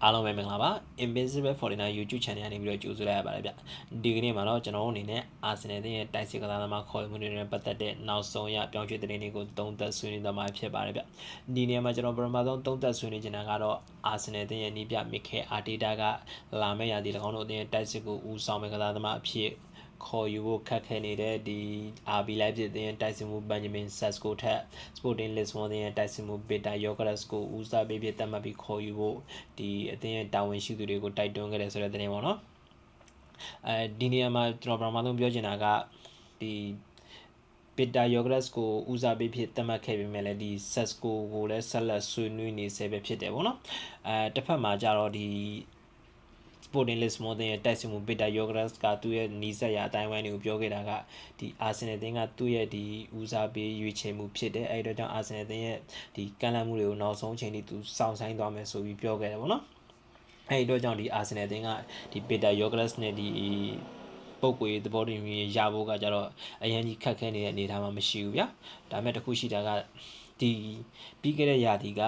အားလုံးပဲမင်္ဂလာပါ Invincible 49 YouTube channel ကနေပြီးတော့ကြိုဆိုလိုက်ရပါတယ်ဗျဒီကနေ့မှာတော့ကျွန်တော်တို့အနေနဲ့ Arsenal ရဲ့တိုက်စစ်ကစားသမားခေါ်ယူမှုတွေနဲ့ပတ်သက်တဲ့နောက်ဆုံးရပြောင်းရွှေ့သတင်းတွေကိုသုံးသပ်ဆွေးနွေးသွားမှာဖြစ်ပါတယ်ဗျဒီနေရာမှာကျွန်တော်ပထမဆုံးသုံးသပ်ဆွေးနွေးချင်တာကတော့ Arsenal ရဲ့နီးပြ Mikel Arteta ကလာမယ့်ရာသီ၎င်းတို့ရဲ့တိုက်စစ်ကိုဦးဆောင်မဲ့ကစားသမားအဖြစ်ခေါ်ယူဖို့ခက်ခဲနေတဲ့ဒီ RB Leipzig ရဲ့တိုက်စစ်မှု Benjamin Sesko ထက် Sporting Lisbon ရဲ့တိုက်စစ်မှု Peter Gyökeres ကိုဦးစားပေးဖြစ်သတ်မှတ်ပြီးခေါ်ယူဖို့ဒီအသင်းရဲ့တာဝန်ရှိသူတွေကိုတိုက်တွန်းခဲ့တယ်ဆိုတဲ့သတင်းပေါ့နော်ဒီနေရာမှာကျွန်တော်ပထမဆုံးပြောချင်တာကဒီ Peter Gyökeres ကိုဦးစားပေးဖြစ်သတ်မှတ်ခဲ့ပေမဲ့လည်းဒီ Sesko ကိုလည်းဆက်လက်ဆွေးနွေးနေဆဲပဲဖြစ်တယ်ပေါ့နော်တစ်ဖက်မှာကြတော့ဒီSporting Lisbon ရဲ့တိုက်စစ်မှု Peter Gyökeres ကသူ့ရဲ့နီးစပ်ရာအတိုင်းဝိုင်းတွေကိုပြောခဲ့တာကဒီ Arsenal အသင်းကသူ့ရဲ့ဒီဦးစားပေးရွေးချယ်မှုဖြစ်တယ်အဲ့တော့ကြောင့် Arsenal အသင်းရဲ့ဒီကမ်းလှမ်းမှုတွေကိုနောက်ဆုံးချိန်ထိသူစောင့်ဆိုင်သွားမယ်ဆိုပြီးပြောခဲ့တယ်ပေါ့နော်အဲ့ဒီတော့ကြောင့်ဒီ Arsenal အသင်းကဒီ Peter Gyökeres နဲ့ဒီပုတ်ကွေသဘောတူညီရဖို့ကကြတော့အရင်ကြီးခက်ခဲနေတဲ့အနေအထားမှာမရှိဘူးဗျာဒါပေမဲ့တခုရှိတာကဒီပြီးခဲ့တဲ့ရာသီက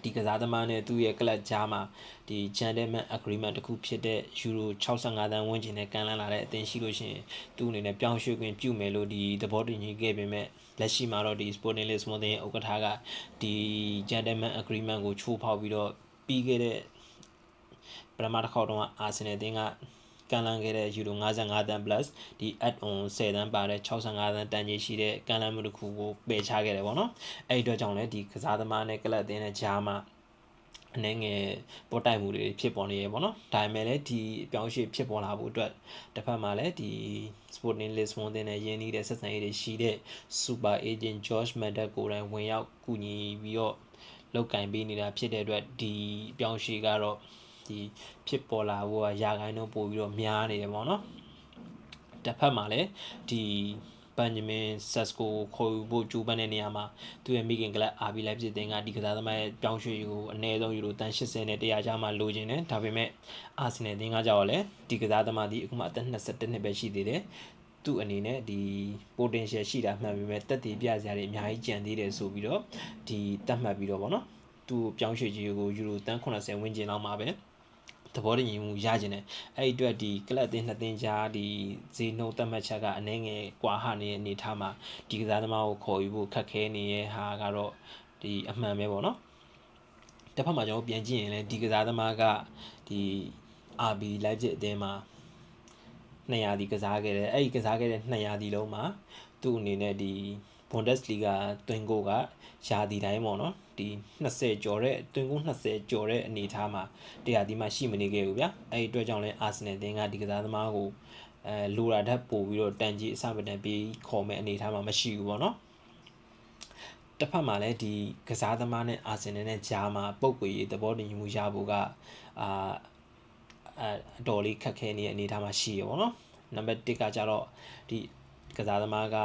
ဒီကစားသမားနဲ့သူ့ရဲ့ကလပ်ကြားမှာဒီ gentleman agreement တခုဖြစ်တဲ့ယူရို65သန်းဝန်းကျင်နဲ့ကန်လန်းလာတဲ့အသင်းရှိလို့ရှိရင်သူ့အနေနဲ့ပြောင်းရွှေ့ခွင့်ပြုမယ်လို့ဒီသဘောတူညီခဲ့ပေမဲ့လက်ရှိမှာတော့ဒီ Sporting Lisbon ရဲ့ဥက္ကဋ္ဌကဒီ gentleman agreement ကိုချိုးဖောက်ပြီးတော့ပြီးခဲ့တဲ့ပထမတစ်ခေါက်တုန်းက Arsenal အသင်းကကန်လန်းခဲ့တဲ့ယူရို55သန်း plus ဒီ add on 10သန်းပါတဲ့65သန်းတန်ကြီးရှိတဲ့ကန်လန်းမှုတစ်ခုကိုပယ်ချခဲ့တယ်ပေါ့နော်အဲ့ဒီတော့ကြောင့်လည်းဒီကစားသမားနဲ့ကလပ်အသင်းနဲ့ဂျားမှာအနေငယ်ပေါ်တိုက်မှုတွေဖြစ်ပေါ်နေရပေါ့နော်ဒါပေမဲ့လည်းဒီအပြောင်းရွှေ့ဖြစ်ပေါ်လာဖို့အတွက်တစ်ဖက်မှာလည်းဒီ Sporting Lisbon နဲ့ရင်းနှီးတဲ့ဆက်ဆံရေးတွေရှိတဲ့ Super Agent George Mendes ကိုယ်တိုင်ဝင်ရောက်ကူညီပြီးတော့လောက်ကင်ပေးနေတာဖြစ်တဲ့အတွက်ဒီအပြောင်းရွှေ့ကတော့ဒီဖြစ်ပေါ်လာဖို့ရာခိုင်နှုန်းပို့ပြီးတော့များနေတယ်ပေါ့နော်တစ်ဖက်မှာလည်းဒီBenjamin Sesko ခေါ်ယူဖို့ကြိုးပမ်းတဲ့နေရာမှာသူရဲ့မိခင်ကလပ် RB Leipzig တင်ကဒီကစားသမားရဲ့ပြောင်းရွှေ့ကိုအနည်းဆုံးယူရိုတန်80နဲ့100ကျားမှလိုချင်တယ်ဒါပေမဲ့ Arsenal တင်ကကြောက်လဲဒီကစားသမားဒီအခုမှအသက်21နှစ်ပဲရှိသေးတယ်သူ့အနေနဲ့ဒီ potential ရှိတာမှန်ပေမဲ့တက်တည်ပြစရာတွေအများကြီးကြံသေးတယ်ဆိုပြီးတော့ဒီတတ်မှတ်ပြီးတော့ဗောနော်သူပြောင်းရွှေ့ကြီးကိုယူရိုတန်80ဝန်းကျင်လောက်မှာပဲသဘောတည်မှုရကျင်တယ်အဲ့ဒီအတွက်ဒီကလပ်အသင်းနှစ်သင်းကြားဒီဈေးနှုန်းသတ်မှတ်ချက်ကအနည်းငယ်ကွာဟနေတဲ့အနေအထားမှာဒီကစားသမားကိုခေါ်ယူဖို့ခက်ခဲနေတဲ့ဟာကတော့ဒီအမှန်ပဲပေါ့နော်တစ်ဖက်မှာကျွန်တော်ပြန်ကြည့်ရင်လည်းဒီကစားသမားကဒီ RB Leipzig အသင်းမှာ200ဒီကစားခဲ့တယ်အဲ့ဒီကစားခဲ့တဲ့200ဒီလုံးမှာသူ့အနေနဲ့ဒီBundesliga တွင်ကိုကရာသီတိုင်းပေါ့နော်ဒီ20ကျော်တဲ့တွင်ကို20ကျော်တဲ့အနေအထားမှာတရားဒီမှရှိမနေခဲ့ဘူးဗျာအဲ့ဒီအတွက်ကြောင့်လဲ Arsenal တင်းကဒီကစားသမားကိုလိုရာဓာတ်ပို့ပြီးတော့တန်ကြီးအစမတန်ပြီးခေါ်မဲ့အနေအထားမှာမရှိဘူးပေါ့နော်တစ်ဖက်မှာလည်းဒီကစားသမားနဲ့ Arsenal နဲ့ဂျားမှာပုတ်ကွေသဘောတူညီမှုရဖို့ကအတော်လေးခက်ခဲနေတဲ့အနေအထားမှာရှိရပေါ့နော်နံပါတ်1ကကြတော့ဒီကစားသမားက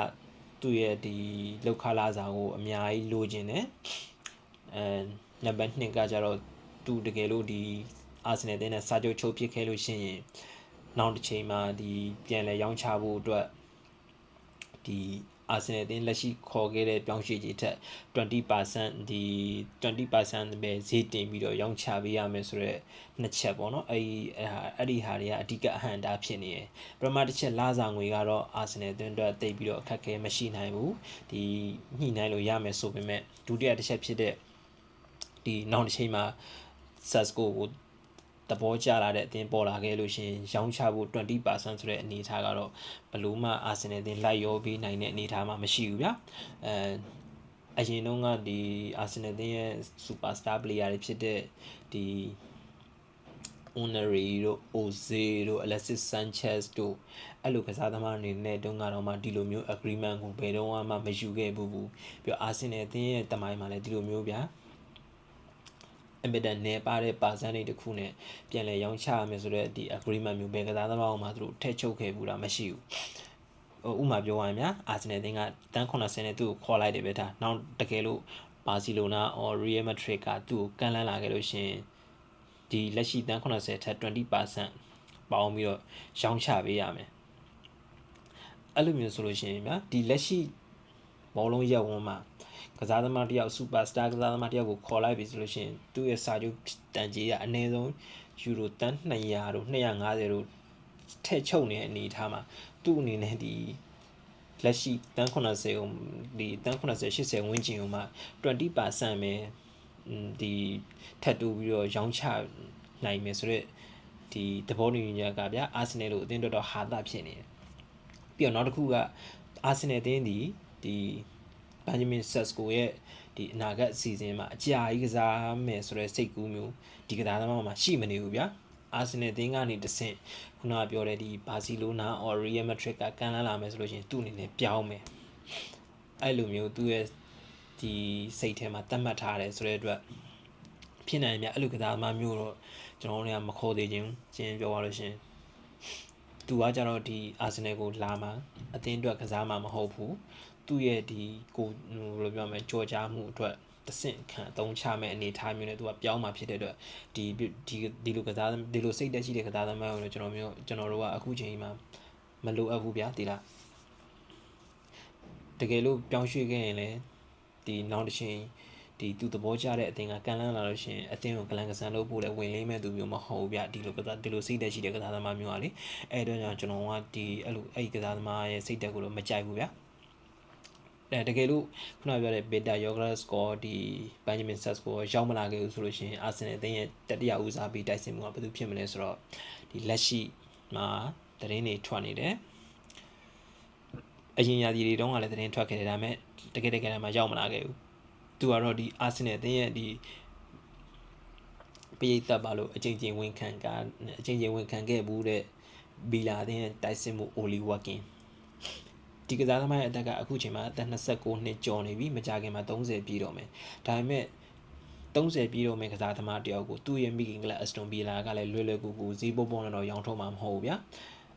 သူ့ရဲ့ဒီလောက်ခလာစာကိုအများကြီးလိုချင်တယ်နံပါတ်2ကကြတော့သူတကယ်လို့ဒီ Arsenal တင်းနဲ့စာချုပ်ချုပ်ဖြစ်ခဲ့လို့ရှိရင်နောက်တစ်ချိန်မှာဒီပြန်လဲရောင်းချဖို့အတွက်ဒီ Arsenal တင်းလက်ရှိခေါ်ခဲ့တဲ့ပြောင်းရွှေ့ကြီးထက် 20% ဒီ 20% ပဲဈေးတင်ပြီးတော့ရောင်းချပေးရမယ်ဆိုတော့နှစ်ချက်ပေါ့နော်အဲ့ဒီဟာတွေကအဓိကအဟန့်တားဖြစ်နေတယ်ပထမတစ်ချက်လာစာငွေကတော့ Arsenal တင်းအတွက်တိတ်ပြီးတော့အခက်အခဲမရှိနိုင်ဘူးဒီညှိနှိုင်းလို့ရမယ်ဆိုပေမဲ့ဒုတိယတစ်ချက်ဖြစ်တဲ့ဒီနောက်တစ်ချိန်မှာ Sesko ကိုတဘောကျလာတဲ့အသင်းပေါ်လာခဲ့လို့ရှင်ရောင်းချဖို့ 20% ဆိုတဲ့အနေအထားကတော့ဘလို့မှ Arsenal အသင်းလိုက်ရောပေးနိုင်တဲ့အနေအထားမှမရှိဘူးဗျာအရင်တုန်းကဒီ Arsenal အသင်းရဲ့ superstar player တွေဖြစ်တဲ့ဒီ Unai တို့ Ozil တို့ Alexis Sanchez တို့အဲ့လိုကစားသမားအနေနဲ့တုန်းကတော့မှဒီလိုမျိုး agreement ကိုဘယ်တော့မှမယူခဲ့ဘူးပြီးတော့ Arsenal အသင်းရဲ့တမိုင်းမှာလည်းဒီလိုမျိုးဗျာအင်မတန်နေပါတဲ့ percentage တခုနဲ့ပြန်လဲရောင်းချရမယ်ဆိုတော့ဒီ agreement မျိုးပဲကစားသမားအောင်မှသူတို့ထည့်ချုပ်ခဲ့ဘူးတာမရှိဘူးဥမာပြောရရင်များ Arsenal အသင်းကတန်း80နဲ့သူ့ကိုခေါ်လိုက်တယ်ပဲဒါနောက်တကယ်လို့ Barcelona or Real Madrid ကသူ့ကိုကန်လန်းလာခဲ့လို့ရှင်ဒီလက်ရှိတန်း80ထက် 20% ပေါင်းပြီးတော့ရောင်းချပေးရမယ်အဲ့လိုမျိုးဆိုလို့ရှိရင်ဗျာဒီလက်ရှိ ဘောလုံးရက်ဝန်းမှာကစားသမားတယောက်စူပါစတာကစားသမားတယောက်ကိုခေါ်လိုက်ပြီဆိုလို့ရှိရင်သူ့ရဲ့စာချုပ်တန်ကြေးကအနည်းဆုံးယူရိုတန်း200တို့250တို့ထည့်ချုပ်နေတဲ့အနေအထားမှာသူ့အနေနဲ့ဒီလက်ရှိတန်း80ကိုဒီတန်း80 80ဝန်းကျင်ကိုမှ 20% ပဲဒီထပ်တိုးပြီးတော့ရောင်းချနိုင်မယ်ဆိုတော့ဒီသဘောတူညီချက်ကဗျာအာဆင်နယ်လို့အသင်းတော်ဟာတာဖြစ်နေတယ်ပြီးတော့နောက်တစ်ခုကအာဆင်နယ်အသင်းဒီဘန်ဂျမင်ဆက်စကိုရဲ့ဒီအနာဂတ်အစီအစဉ်မှာအကြာကြီးကစားမယ်ဆိုတဲ့စိတ်ကူးမျိုးဒီကစားသမားမှာရှိမနေဘူးဗျာအာဆင်နယ်အသင်းကနေတဆင့်ခုနကပြောတဲ့ဒီဘာစီလိုနာအော်ရီယယ်မက်ဒရစ်ကကန်လာမယ်ဆိုလို့ရှိရင်သူ့အနေနဲ့ပြောင်းမယ်အဲ့လိုမျိုးသူ့ရဲ့ဒီစိတ်ထဲမှာသတ်မှတ်ထားတယ်ဆိုတဲ့အတွက်ဖြစ်နိုင်မြအဲ့လိုကစားသမားမျိုးတော့ကျွန်တော်တို့ကမခေါ်သေးခြင်းပြောရလို့ရှင်သူကကြတော့ဒီအာဆင်နယ်ကိုလာမှာအသင်းအတွက်ကစားမှာမဟုတ်ဘူးသူ့ရဲ့ဒီကိုဘယ်လိုပြောမလဲကြော်ကြားမှုအတွက်တဆင့်ခံအသုံးချမဲ့အနေထားမျိုးနဲ့သူကပြောင်းมาဖြစ်တဲ့အတွက်ဒီလိုကစားဒီလိုစိတ်တက်ရှိတဲ့ကစားသမားကိုကျွန်တော်တို့ကအခုချိန်မှာမလိုအပ်ဘူးဗျာဒီလားတကယ်လို့ပြောင်းရွှေ့ခဲ့ရင်လည်းဒီနောက်တစ်ချိန်ဒီသူသဘောကျတဲ့အသင်းကကန်လန်းလာလို့ရှိရင်အသင်းကိုကလန်ကဆန်လုပ်ဖို့လည်းဝင်လေးမဲ့သူမျိုးမဟုတ်ဘူးဗျဒီလိုစိတ်တက်ရှိတဲ့ကစားသမားမျိုးอ่ะလေအဲ့တော့ကျွန်တော်ကဒီအဲ့ကစားသမားရဲ့စိတ်တက်ကိုတော့မကြိုက်ဘူးဗျတကယ်လို့ခုနပြောတဲ့ Beta Yogras ကိုဒီ Benjamin Sesko ကိုရောက်မလာခဲ့ဘူးဆိုလို့ရှိရင် Arsenal အသင်းရဲ့တတိယဦးစားပေးတိုက်စစ်မှုကဘယ်သူဖြစ်မလဲဆိုတော့ဒီလက်ရှိမှာသတင်းတွေထွက်နေတယ်အရင်ရာသီတွေတုန်းကလည်းသတင်းထွက်ခဲ့တယ်ဒါပေမဲ့တကယ်မှရောက်မလာခဲ့ဘူးသူကတော့ဒီ Arsenal အသင်းရဲ့ဒီပိတ်သက်ပါလို့အချိန်ချင်းဝန်ခံခဲ့ဘူးတဲ့ဘီလာအသင်းရဲ့တိုက်စစ်မှု Oli Watkinsဒီကစားသမားရဲ့အသက်ကအခုချိန်မှာအသက်29နှစ်ကျော်နေပြီမကြခင်မှာ30ပြည့်တော့မယ်ဒါပေမဲ့30ပြည့်တော့မယ်ကစားသမားတယောက်ကိုသူ့ရဲ့မိခင်ကလပ်အက်စတွန်ဗီလာကလည်းလွယ်ကူဈေးပေါနဲ့တော့ရောင်းထုတ်မှာမဟုတ်ဘူးဗျာ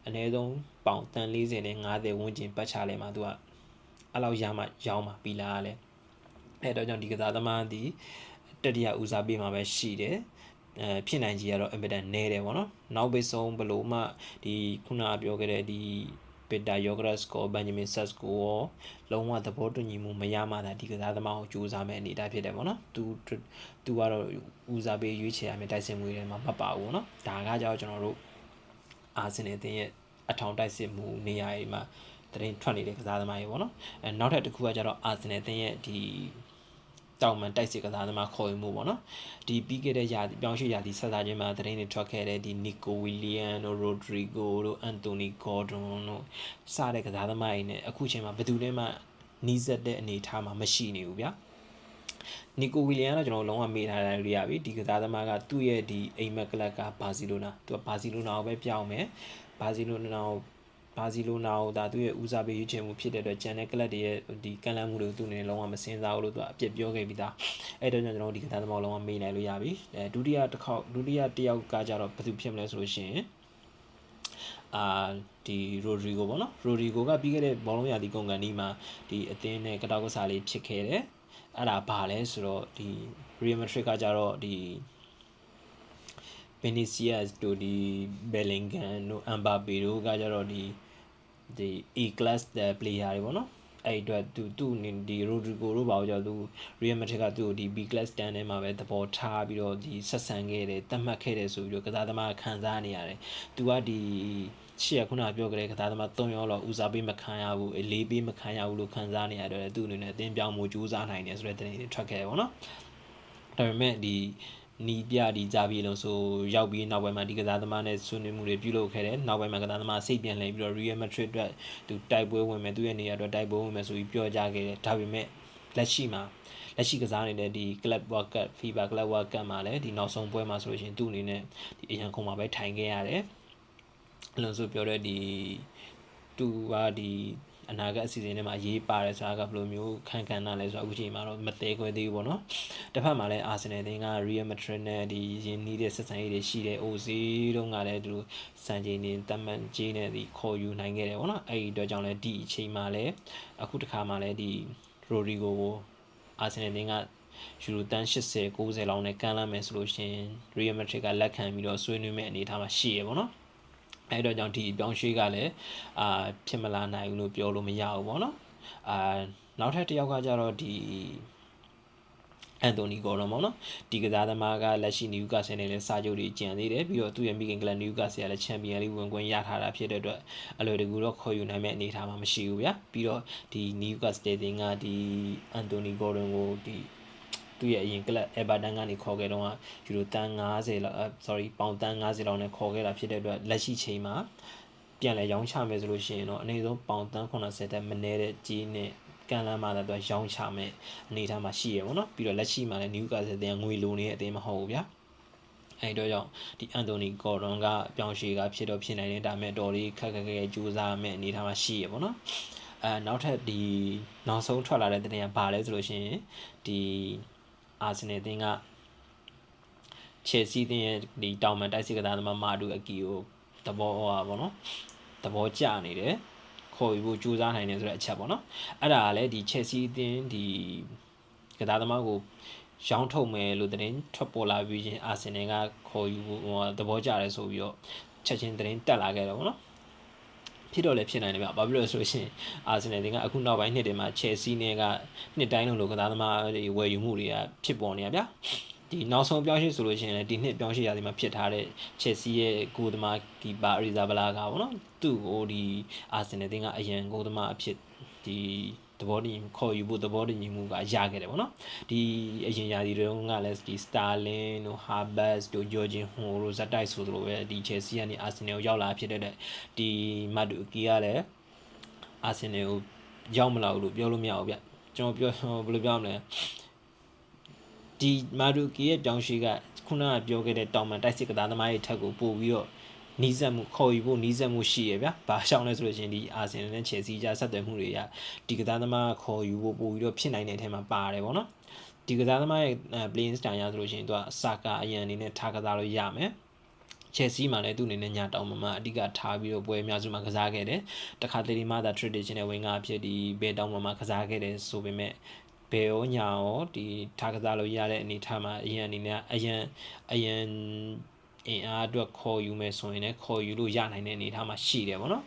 အနည်းဆုံးပေါင်တန်40နဲ့50ဝန်းကျင်ပတ်ချလဲမှာသူကအဲ့လောက်ရမှရောင်းမှာဗီလာကလည်းအဲ့တော့ကြောင့်ဒီကစားသမားဒီတတိယဦးစားပေးမှာပဲရှိတယ်ဖြစ်နိုင်ကြီးကတော့အင်မတန်နည်းတယ်ပေါ့နော်နောက်ပိတ်ဆုံးဘလို့မှဒီခုနပြောခဲ့တဲ့ဒီBeta Yogras ကို Benjamin Sesko ကိုလုံးဝသဘောတူညီမှုမရမှသာဒီကစားသမားကိုကြိုးစားမဲ့အနေအထားဖြစ်တယ်ပေါ့နော်သူကတော့ဦးစားပေးရွေးချယ်ရမယ့်တိုက်စစ်မှုတွေမှာမပါဘူးပေါ့နော်ဒါကကြောင့်ကျွန်တော်တို့အာဆင်နယ်အသင်းရဲ့အထောင်တိုက်စစ်မှုနေရာတွေမှာသတင်းထွက်နေတဲ့ကစားသမားတွေပေါ့နော်နောက်ထပ်တစ်ခုကကျတော့အာဆင်နယ်အသင်းရဲ့ဒီတောင်မှန်တိုက်စစ်ကစားသမားခေါ်ယူမှုပေါ့နော်ဒီပြီးခဲ့တဲ့ပြောင်းရွှေ့ရာသီဆက်စားခြင်းမှာသတင်းတွေထွက်ခဲ့တဲ့ဒီနီကိုဝီလီယမ်တို့ရိုဒရီဂိုတို့အန်တိုနီဂေါ်ဒွန်တို့စတဲ့ကစားသမားတွေနဲ့အခုချိန်မှာဘယ်သူမှနီးစပ်တဲ့အနေအထားမှာမရှိနေဘူးဗျာနီကိုဝီလီယမ်ကတော့ကျွန်တော်လုံးဝမေးထားတယ်လို့ရပြီဒီကစားသမားကသူ့ရဲ့ဒီအိမ်မက်ကလပ်ကဘာစီလိုနာသူကဘာစီလိုနာကိုပဲပြောင်းမယ်ဘာစီလိုနာကိုဒါသူ့ရဲ့ဦးစားပေးရွေးချယ်မှုဖြစ်တဲ့အတွက်ဂျန်တဲ့ကလပ်တွေရဲ့ဒီကန်လန်းမှုတွေကိုသူ့အနေနဲ့လုံးဝမစင်စားဘူးလို့သူကအပြစ်ပြောခဲ့ပြီးသားအဲ့တော့ကျွန်တော်ဒီကစားသမားလုံးဝမေးနိုင်လို့ရပြီဒုတိယတစ်ယောက်ကကြတော့ဘယ်သူဖြစ်မလဲဆိုလို့ရှိရင်ဒီရိုဒရီဂိုပေါ့နော်ရိုဒရီဂိုကပြီးခဲ့တဲ့ဘောလုံးရာသီကုန်ကန်ဒီမှာဒီအသင်းနဲ့ကတောက်ကစားလေးဖြစ်ခဲ့တယ်အဲ့ဒါဘာလဲဆိုတော့ဒီ Real Madrid ကကြတော့ဒီVinicius တို့ဒီ Bellingham တို့ Mbappe တို့ကကြတော့ဒီ A class player တွေပေါ့နော်အဲ့အတွက်သူဒီ Rodrigo တို့ဘာလို့ကြောက်သူ Real Madrid ကသူ့ကိုဒီ B class တန်းထဲမှာပဲသဘောထားပြီးတော့ဒီဆက်ဆံခဲ့တယ်တတ်မှတ်ခဲ့တယ်ဆိုပြီးတော့ကစားသမားခံစားနေရတယ်သူကဒီရှေ့ကခုနပြောကြတဲ့ကစားသမား3ယောက်လောက်ဦးစားပေးမခံရဘူး4ပေးမခံရဘူးလို့ခံစားနေရတယ်သူ့အနေနဲ့အသင်းပြောင်းမှုကြိုးစားနိုင်တယ်ဆိုတဲ့သတင်းတွေထွက်ခဲ့တယ်ပေါ့နော်ဒါပေမဲ့ဒီနီးပြဒီဂျာဗီလုံးဆိုရောက်ပြီးနောက်ပိုင်းမှာဒီကစားသမားနဲ့ဆွေးနွေးမှုတွေပြုလုပ်ခဲ့တယ်နောက်ပိုင်းမှာကစားသမားစိတ်ပြန်လှည့်ပြီးတော့ Real Madrid အတွက်သူတိုက်ပွဲဝင်မယ်သူရဲ့နေရာအတွက်တိုက်ပွဲဝင်မယ်ဆိုပြီးပြောကြားခဲ့တယ်ဒါပေမဲ့လက်ရှိကစားနေတဲ့ဒီ Club World Cup FIBA Club World Cup မှာလည်းဒီနောက်ဆုံးပွဲမှာဆိုလို့ရှိရင်သူ့အနေနဲ့ဒီအရန်ခုံမှာပဲထိုင်ခဲ့ရတယ်အလုံးစုပြောတဲ့ဒီသူကဒီအနာဂတ်အစီအစဉ်ထဲမှာရေးပါတယ်ဆိုတာကဘယ်လိုမျိုးခံနာလဲဆိုတော့အခုချိန်မှာတော့မသေးခွဲသေးဘူးပေါ့နော်တစ်ဖက်မှာလည်းအာဆင်နယ်အသင်းက Real Madrid နဲ့ဒီရင်းနှီးတဲ့ဆက်ဆံရေးတွေရှိတယ် OZ တုန်းကလည်းသူစံချိန်နေတမန်ကြီးနဲ့ဒီခေါ်ယူနိုင်ခဲ့တယ်ပေါ့နော်အဲ့ဒီအတွက်ကြောင့်လည်းဒီအချိန်မှာလည်းအခုတစ်ခါမှလည်းဒီ Rodrigo ကိုအာဆင်နယ်အသင်းကယူရိုတန်း80 90လောက်နဲ့ကမ်းလှမ်းမယ်ဆိုလို့ရှင် Real Madrid ကလက်ခံပြီးတော့ဆွေးနွေးမဲ့အနေအထားမှာရှိရပေါ့နော်အဲ့တော့ကြောင့်ဒီပြောင်းရွှေ့ကလည်းဖြစ်မလာနိုင်ဘူးလို့ပြောလို့မရဘူးပေါ့နော် နောက်ထပ်တစ်ယောက်ကကြတော့ဒီအန်တိုနီဂေါ်ဒန်ပေါ့နော်ဒီကစားသမားကလက်ရှိနယူကာဆယ်နဲ့လည်းစာချုပ်တွေကျန်သေးတယ်ပြီးတော့သူ့ရဲ့မိခင်ကလပ်နယူကာဆယ်ကလည်းချန်ပီယံလိဝင်ခွင့်ရထားတာဖြစ်တဲ့အတွက်အလွယ်တကူတော့ခေါ်ယူနိုင်မဲ့အနေအထားမှာမရှိဘူးဗျာပြီးတော့ဒီနယူကာဆယ်တင်ကဒီအန်တိုနီဂေါ်ဒန်ကိုဒီသူ့ရဲ့အရင်ကလပ်အေဗာတန်ကနေခေါ်ခဲ့တော့ယူရိုတန်50လောက်ပေါင်တန်50လောက်နဲ့ခေါ်ခဲ့တာဖြစ်တဲ့အတွက်လက်ရှိချိန်မှာပြန်လဲရောင်းချမယ်ဆိုလို့ရှိရင်တော့အနည်းဆုံးပေါင်တန်80တက်မနည်းတဲ့ကြီးနဲ့ကန်လမ်းမှာတော့ရောင်းချမယ်အနေထားမှာရှိရပေါ့နော်ပြီးတော့လက်ရှိမှာလည်းနယူကာဆယ်တင်ငွေလိုနေတဲ့အသင်းမဟုတ်ဘူးဗျာအဲ့တော့ကြောင့်ဒီအန်တိုနီဂေါ်ဒန်ကပြောင်းရွှေ့ကဖြစ်တော့ဖြစ်နိုင်တယ်ဒါပေမဲ့တော်လေးခက်ခက်ခဲကြိုးစားမယ်အနေထားမှာရှိရပေါ့နော်နောက်ထပ်ဒီနောက်ဆုံးထွက်လာတဲ့တင်ကဘာလဲဆိုလို့ရှိရင်ဒီအာဆင်နယ်တင်ကချယ်ဆီတင်ရဲ့ဒီတောင်မန်တိုက်စစ်ကစားသမားမာဒူအကီကိုသဘောပေါ့နော်သဘောကျနေတယ်ခေါ်ယူဖို့ကြိုးစားနိုင်တယ်ဆိုတဲ့အချက်ပေါ့နော်အဲ့ဒါကလည်းဒီ Chelsea အသင်းဒီကစားသမားကိုရောင်းထုတ်မယ်လို့သတင်းထွက်ပေါ်လာပြီးချင်းအာဆင်နယ်ကခေါ်ယူဖို့သဘောကျတယ်ဆိုပြီးတော့ချက်ချင်းသတင်းတက်လာခဲ့တယ်ပေါ့နော်ဖြစ်တော့လည်းဖြစ်နိုင်တယ်ဗျဘာဖြစ်လို့လဲဆိုရှင်အာဆင်နယ်ကအခုနောက်ပိုင်းနှစ်တွေမှာ Chelsea နဲ့ကနှစ်တိုင်းလုံးလိုကစားသမားတွေဝယ်ယူမှုတွေကဖြစ်ပေါ်နေရဗျာဒီနောက်ဆုံးပြောင်းရွှေ့ဆိုလို့ရှိရင်လည်းဒီနှစ်ပြောင်းရွှေ့ရာသီမှာဖြစ်ထားတဲ့ Chelsea ရဲ့ဂိုးသမားကီပါရီဇာဘလာကပေါ့နော်သူ့ကိုဒီအာဆင်နယ်ကအရန်ဂိုးသမားအဖြစ်ဒီသဘောတည်ခေါ်ယူဖို့သဘောတည်မှုကရခဲ့တယ်ပေါ့နော်ဒီအရင်ရာသီတုန်းကလည်းဒီ Starling တို့ Havertz တို့ Jorginho တို့ဇက်တိုက်ဆိုသလိုပဲဒီ Chelsea ကနေ Arsenal ကိုရောက်လာဖြစ်တဲ့ဒီမတ်တူကီကလည်း Arsenal ကိုရောက်မလာဘူးလို့ပြောလို့မရဘူးဗျကျွန်တော်ပြောဘယ်လိုပြောမလဲဒီမာဒူကီရဲ့ပြောင်းရွှေ့ကခုနကပြောခဲ့တဲ့တောင်မန်တိုက်စစ်ကစားသမားရဲ့ထက်ကိုပို့ပြီးတော့နီးစပ်မှုခေါ်ယူဖို့နီးစပ်မှုရှိရဗျာ။ဘာရှောင်းလဲဆိုလို့ရှိရင်ဒီအာဆင်နယ်နဲ့ချယ်ဆီကြားဆက်သွယ်မှုတွေကဒီကစားသမားခေါ်ယူဖို့ပို့ပြီးတော့ဖြစ်နိုင်တဲ့အထက်မှာပါတယ်ပေါ့နော်။ဒီကစားသမားရဲ့ playing style ရဆိုလို့ရှိရင်သူကစာကာအရန်အနေနဲ့ထားကစားလို့ရမယ်။ Chelsea မှာလည်းသူ့အနေနဲ့ညတောင်မှာအဓိကထားပြီးတော့ပွဲအများစုမှာကစားခဲ့တယ်။တခါတလေမှသာ traditional winger အဖြစ်ဒီဘယ်တောင်မှာကစားခဲ့တယ်ဆိုပေမဲ့ဘယ်ရောညာရောဒီထားကစားလို့ရတဲ့အနေထားမှာအရင်အနေနဲ့အရင်အင်အားအတွက်ခေါ်ယူမယ်ဆိုရင်လည်းခေါ်ယူလို့ရနိုင်တဲ့အနေထားမှာရှိတယ်ပေါ့နော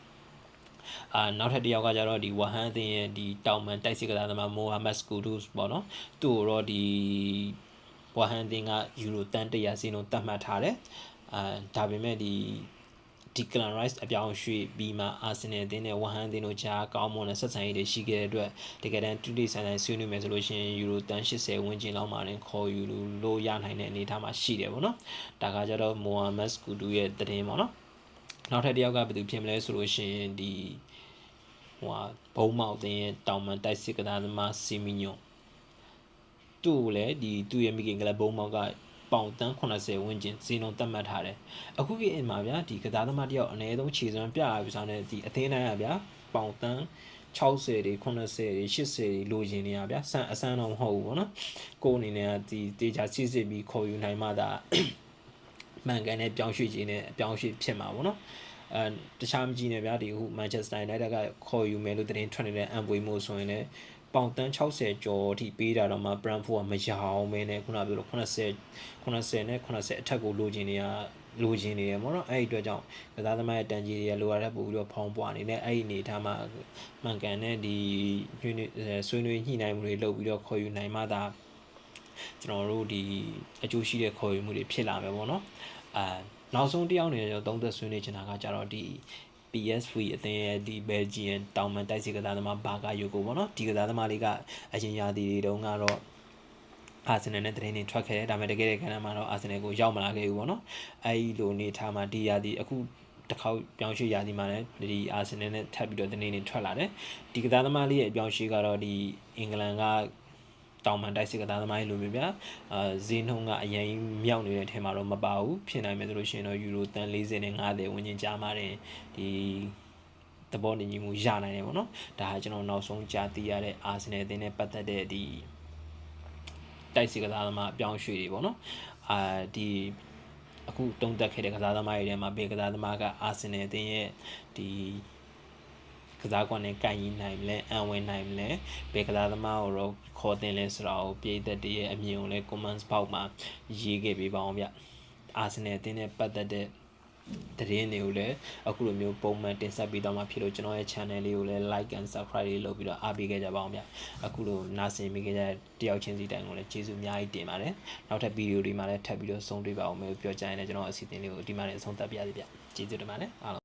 ်နောက်ထပ်တစ်ယောက်ကကြတော့ဒီဝဟန်အသင်းရဲ့ဒီတောင်မန်တိုက်စစ်ကစားသမားမိုဟာမက်စကူဒုစ်ပေါ့နော်သူ့ကိုတော့ဒီဝဟန်အသင်းကယူရိုတန်100စီလုံးတတ်မှတ်ထားတယ်ဒါပေမဲ့ဒီDeclan Rice အပြောင်းရွှေ့ပြီးမှ Arsenal အသင်းနဲ့ West Ham အသင်းတို့ကြားကောင်းမွန်တဲ့ဆက်ဆံရေးတွေရှိခဲ့တဲ့အတွက်တကယ်တမ်းတူတီဆန်ဆန်ဆွေးနွေးမယ်ဆိုလို့ရှိရင်ယူရိုတန်80ဝန်းကျင်လောက်မှလည်းခေါ်ယူလို့ရနိုင်တဲ့အနေအထားမှာရှိတယ်ပေါ့နော်။ဒါကကြတော့ Mohamed Kudus ရဲ့သတင်းပေါ့နော်။နောက်ထပ်တစ်ယောက်ကဘယ်သူဖြစ်မလဲဆိုလို့ရှိရင်ဒီဘုံမောက်အသင်းရဲ့တောင်မန်တိုက်စစ်ကစားသမားစီမီညွန်သူ့ကိုလည်းဒီသူ့ရဲ့မိခင်ကလည်းဘုံမောက်ကပေါင်တန်း80ဝန်းကျင်ဈေးနှုန်းသတ်မှတ်ထားတယ်အခုကိအင်မှာဗျာဒီကစားသမားတယောက်အနည်းဆုံးခြေစွမ်းပြရပြီဆိုတော့ဒီအသင်းတိုင်းကဗျာပေါင်တန်း60တွေ80တွေ80တွေလိုချင်နေရဗျာအဆန်းတော့မဟုတ်ဘူးပေါ့နော်ကိုယ်အနေနဲ့ကဒီတေချာစစ်စစ်ပြီးခေါ်ယူနိုင်မှသာမှန်ကန်တဲ့ပြောင်းရွှေ့ခြင်းနဲ့အပြောင်းရွှေ့ဖြစ်မှာပေါ့နော်တခြားမကြည့်နဲ့ဗျာဒီအခု Manchester United ကခေါ်ယူမယ်လို့သတင်းထွက်နေတဲ့အံပွေမှုဆိုရင်လည်းပေါင်တန်း60ကျော်အထိပေးတာတော့မှ Brentford ကမရအောင်ပဲနဲ့ခုနပြောလို့80နဲ့80အထက်ကိုလိုချင်နေရပေါ့နော်အဲ့ဒီအတွက်ကြောင့်ကစားသမားရဲ့တန်ကြီးတွေလိုရတဲ့ပို့ပြီးတော့ဖောင်းပွားနေနဲ့အဲ့ဒီအနေထားမှာမှန်ကန်တဲ့ဒီဆွေးနွေးညှိနှိုင်းမှုတွေလုပ်ပြီးတော့ခေါ်ယူနိုင်မှသာကျွန်တော်တို့ဒီအကျိုးရှိတဲ့ခေါ်ယူမှုတွေဖြစ်လာမယ်ပေါ့နော်နောက်ဆုံးတစ်ယောက်နေတော့သုံးသက်ဆွေးနွေးချင်တာကကြတော့ဒီ PSV အသင်းရဲ့ဒီ Belgian တောင်မန်တိုက်စစ်ကစားသမားဘာကာယိုကိုပေါ့နော်ဒီကစားသမားလေးကအရင်ရာသီတွေတုန်းကတော့အာဆင်နယ်နဲ့တရင်တွေထွက်ခဲ့တယ်ဒါပေမဲ့တကယ်တဲ့ကဏ္ဍမှာတော့အာဆင်နယ်ကိုရောက်မလာခဲ့ဘူးပေါ့နော်အဲဒီလိုနေထားမှာဒီရာသီအခုတစ်ခေါက်ပြောင်းရွှေ့ရာသီမှာလည်းဒီအာဆင်နယ်နဲ့ထပ်ပြီးတော့တရင်တွေထွက်လာတယ်ဒီကစားသမားလေးရဲ့အပြောင်းရွှေ့ကတော့ဒီအင်္ဂလန်ကတောင်မန်တိုက်စစ်ကစားသမားလိုမျိုးဗျာဈေးနှုန်းကအရင်မြောက်နေတဲ့အထက်မှာတော့မပါဘူးဖြစ်နိုင်မယ်ဆိုလို့ရှိရင်တော့ယူရိုတန်40နဲ့50ဝန်းကျင်ကြားမှာဒီသဘောတည်မှုရနိုင်တယ်ပေါ့နော်ဒါကကျွန်တော်နောက်ဆုံးကြားသိရတဲ့အာဆင်နယ်အသင်းနဲ့ပတ်သက်တဲ့ဒီတိုက်စစ်ကစားသမားအပြောင်းရွှေ့တွေပေါ့နော်ဒီအခုတုံးတက်ခဲ့တဲ့ကစားသမားတွေထဲမှာဘယ်ကစားသမားကအာဆင်နယ်အသင်းရဲ့ဒီကစားကွက်နဲ့ကန်ရင်နိုင်မလဲအံဝင်နိုင်မလဲဘယ်ကစားသမားကိုတော့ခေါ်တင်လဲဆိုတာကိုပြည်သက်တွေရဲ့အမြင်ကိုလည်း comments box မှာရေးခဲ့ပေးပါအောင်ဗျအာဆင်နယ်အသင်းနဲ့ပတ်သက်တဲ့ တရင်တွေကိုလည်းအခုလိုမျိုးပုံမှန်တင်ဆက်ပေးတော့မှဖြစ်လို့ကျွန်တော်ရဲ့ channel လေးကိုလည်း like and subscribe လေးလုပ်ပြီးတော့အားပေးခဲ့ကြပါအောင်ဗျအခုလိုနားဆင်မိခဲ့ကြတဲ့တယောက်ချင်းစီတိုင်းကိုလည်းကျေးဇူးအများကြီးတင်ပါတယ်နောက်ထပ်ဗီဒီယိုတွေမှာလည်းထပ်ပြီးတော့ဆုံတွေ့ပါအောင်မယ်ပြောကြရင်လည်းကျွန်တော်အစီအစဉ်လေးကိုဒီမှာလည်းအဆုံးသတ်ပြရစီဗျကျေးဇူးတင်ပါတယ်အားလုံး